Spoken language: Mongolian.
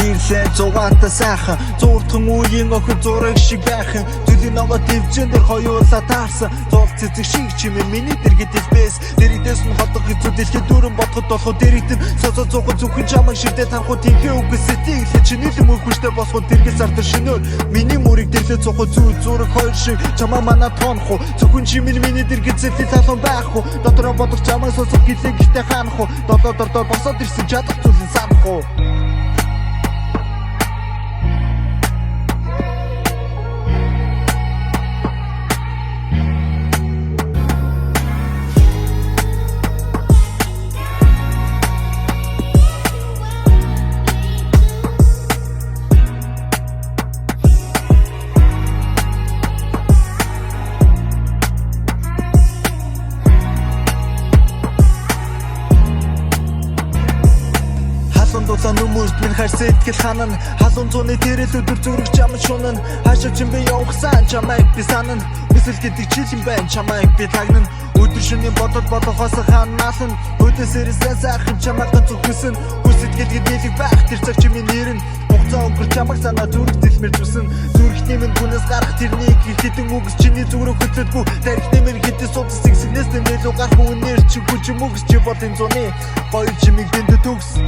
Гэрлээ зугаантай сайхан зууртхан үеийн охин зураг шиг байхын зүлийн ногоо дэвжэн дээр хоёулаа таарсан зуул цэцэг шиг чимээ миний дэргэд эсбэс дэрэгдээс нь хотог хэцүү дэлхий дүүрэн бодоход болохоо дэрэгдэн соцоо зуухан зүхэн чамаг ширдээ танхуу тэнхээ үгс сэтгэлээ чиний л мөхөштэй босход дэргээс артар шинээр миний мөрийг дэрлээ зуухаа зүү зураг хоёр шиг чамаа мана тоонох уу зөвхөн чимээ миний дэргэд зэвлээ талхан байх уу дотороо бодох чамаг сонсох гэлээ гихтэй хаанах уу додоо босоод ирсэн чадах зүйлэн санах уу Дулаан хүмүүст минь хайр сэтгэл ханана халуун зууны тэрэл өдөр зүрх чам шунана хаашаа чимбэ явахсан чамайг би санана үсэл гэдэг чил юм байна чамайг би тагнана өдөр шөнийн бодол болохоос ханаасан өдөөсөрөөсөө сайхан чамайг зүгсэн үсэл гэдэг нэлийг байх тэр цаг чимийн нэрэн хугацаа өнгөрч чамайг санаа зүрх дэлмэр зүсэн зүрхний минь гүнээс гарах тэрнийг хитэн үгс чиний зүрх хөтлөдгүү тарих нэмэр хитэн судас сэгснээс нэмэлүү гарах үнээр чи хүч мөгс чи бол энэ зуны гоё чимийг дэндэ төгс